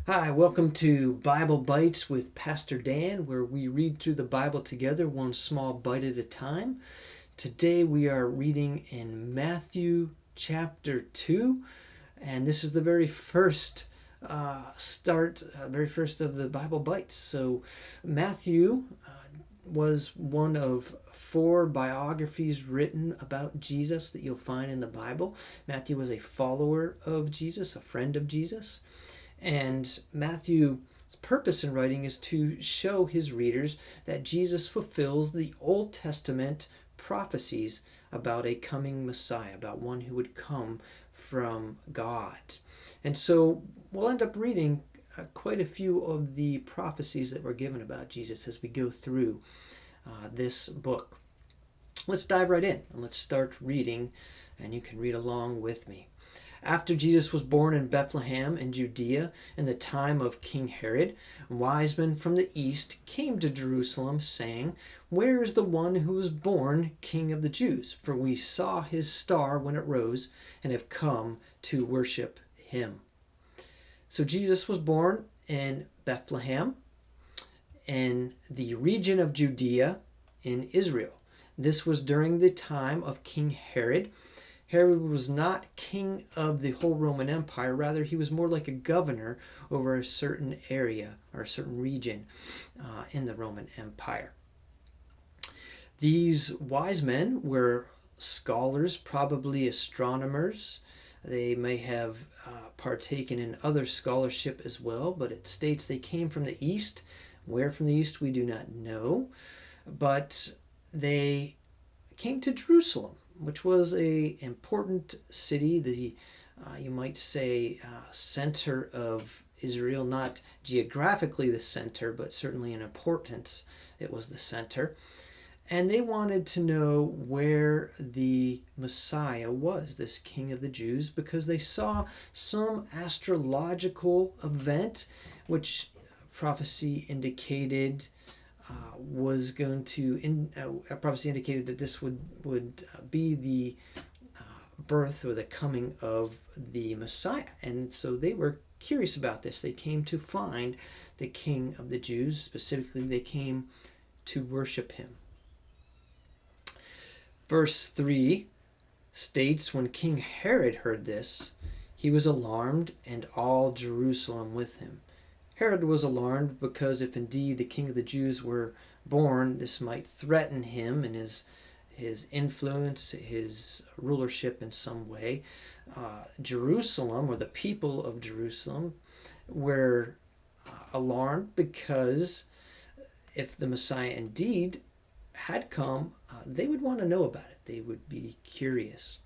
Hi, welcome to Bible Bites with Pastor Dan, where we read through the Bible together, one small bite at a time. Today we are reading in Matthew chapter 2, and this is the very first very first of the Bible Bites. So, Matthew was one of four biographies written about Jesus that you'll find in the Bible. Matthew was a follower of Jesus, a friend of Jesus. And Matthew's purpose in writing is to show his readers that Jesus fulfills the Old Testament prophecies about a coming Messiah, about one who would come from God. And so we'll end up reading quite a few of the prophecies that were given about Jesus as we go through this book. Let's dive right in and let's start reading, and you can read along with me. After Jesus was born in Bethlehem in Judea in the time of King Herod, wise men from the east came to Jerusalem, saying, "Where is the one who was born King of the Jews? For we saw his star when it rose and have come to worship him." So Jesus was born in Bethlehem in the region of Judea in Israel. This was during the time of King Herod. Herod was not king of the whole Roman Empire. Rather, he was more like a governor over a certain area or a certain region in the Roman Empire. These wise men were scholars, probably astronomers. They may have partaken in other scholarship as well, but it states they came from the east. Where from the east we do not know, but they came to Jerusalem, which was a important city, the you might say center of Israel, not geographically the center, but certainly in importance it was the center. And they wanted to know where the Messiah was, this King of the Jews, because they saw some astrological event which prophecy indicated prophecy indicated that this would be the birth or the coming of the Messiah. And so they were curious about this. They came to find the King of the Jews. Specifically, they came to worship him. Verse 3 states, "When King Herod heard this, he was alarmed, and all Jerusalem with him." Herod was alarmed because if indeed the King of the Jews were born, this might threaten him and his influence, his rulership in some way. Jerusalem, or the people of Jerusalem, were alarmed because if the Messiah indeed had come, they would want to know about it. They would be curious.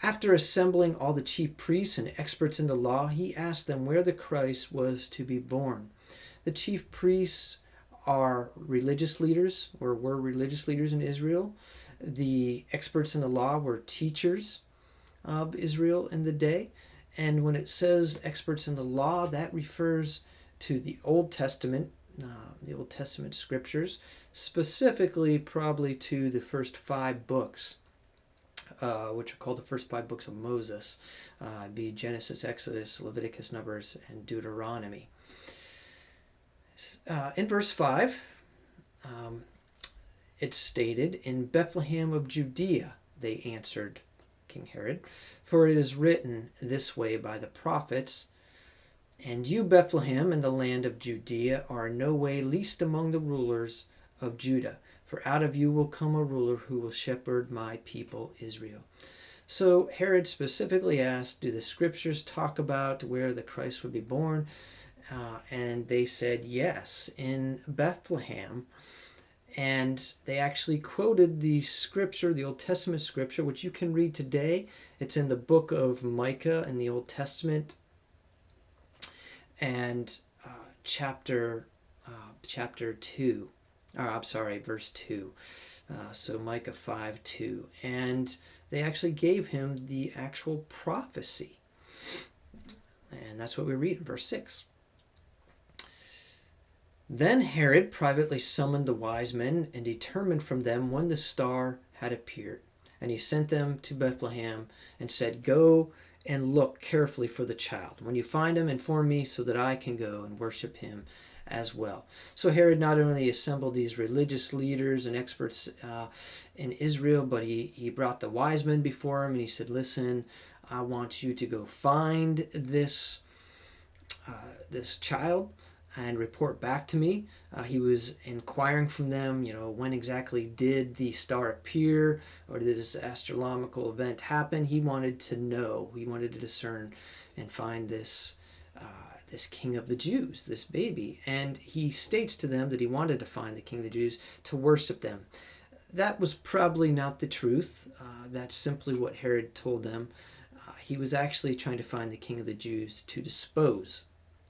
After assembling all the chief priests and experts in the law, he asked them where the Christ was to be born. The chief priests are religious leaders, or were religious leaders in Israel. The experts in the law were teachers of Israel in the day. And when it says experts in the law, that refers to the Old Testament scriptures, specifically probably to the first 5 books. Which are called the first 5 books of Moses, be Genesis, Exodus, Leviticus, Numbers, and Deuteronomy. In verse 5, it's stated, "In Bethlehem of Judea they answered King Herod, for it is written this way by the prophets, and you, Bethlehem, in the land of Judea, are in no way least among the rulers of Judah. For out of you will come a ruler who will shepherd my people Israel." So Herod specifically asked, do the scriptures talk about where the Christ would be born? And they said yes, in Bethlehem. And they actually quoted the scripture, the Old Testament scripture, which you can read today. It's in the book of Micah in the Old Testament, and chapter 2. Verse 2. So Micah 5:2. And they actually gave him the actual prophecy. And that's what we read in verse 6. "Then Herod privately summoned the wise men and determined from them when the star had appeared. And he sent them to Bethlehem and said, 'Go and look carefully for the child. When you find him, inform me so that I can go and worship him as well. So Herod not only assembled these religious leaders and experts in Israel, but he brought the wise men before him, and he said, listen, I want you to go find this child and report back to me. He was inquiring from them, when exactly did the star appear, or did this astronomical event happen? He wanted to know. He wanted to discern and find this King of the Jews, this baby. And he states to them that he wanted to find the King of the Jews to worship them. That was probably not the truth. That's simply what Herod told them. He was actually trying to find the King of the Jews to dispose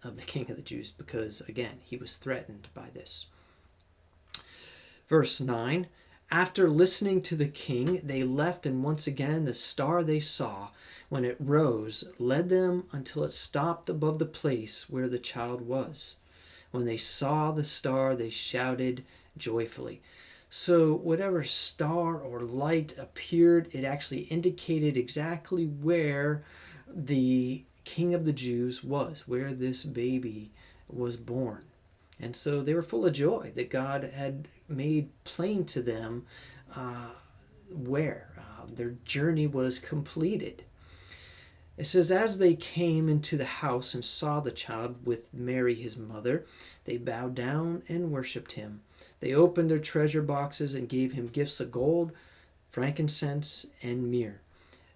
of the King of the Jews, because again, he was threatened by this. Verse 9, after listening to the king, they left, and once again the star they saw when it rose led them until it stopped above the place where the child was. When they saw the star, they shouted joyfully. So whatever star or light appeared, it actually indicated exactly where the King of the Jews was, where this baby was born. And so they were full of joy that God had made plain to them where their journey was completed. It says, as they came into the house and saw the child with Mary his mother, they bowed down and worshipped him. They opened their treasure boxes and gave him gifts of gold, frankincense, and myrrh.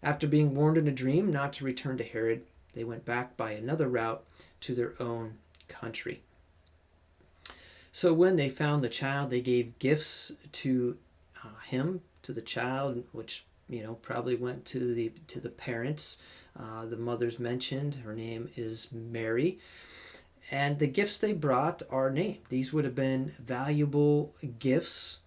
After being warned in a dream not to return to Herod, they went back by another route to their own country. So when they found the child, they gave gifts to him, to the child, which probably went to the parents. The mother's mentioned. Her name is Mary. And the gifts they brought are named. These would have been valuable gifts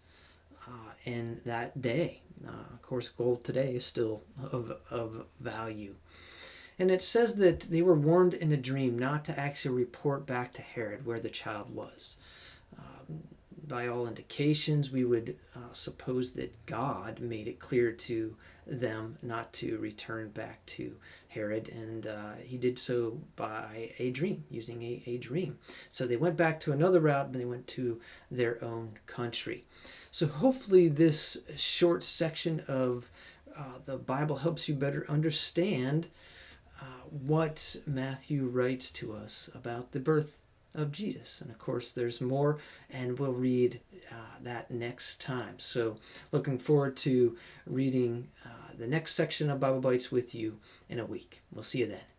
in that day. Of course, gold today is still of value. And it says that they were warned in a dream not to actually report back to Herod where the child was. By all indications, we would suppose that God made it clear to them not to return back to Herod, and he did so by a dream, using a dream. So they went back to another route, and they went to their own country. So hopefully this short section of the Bible helps you better understand what Matthew writes to us about the birth of Jesus. And of course there's more, and we'll read that next time. So looking forward to reading the next section of Bible Bites with you in a week. We'll see you then.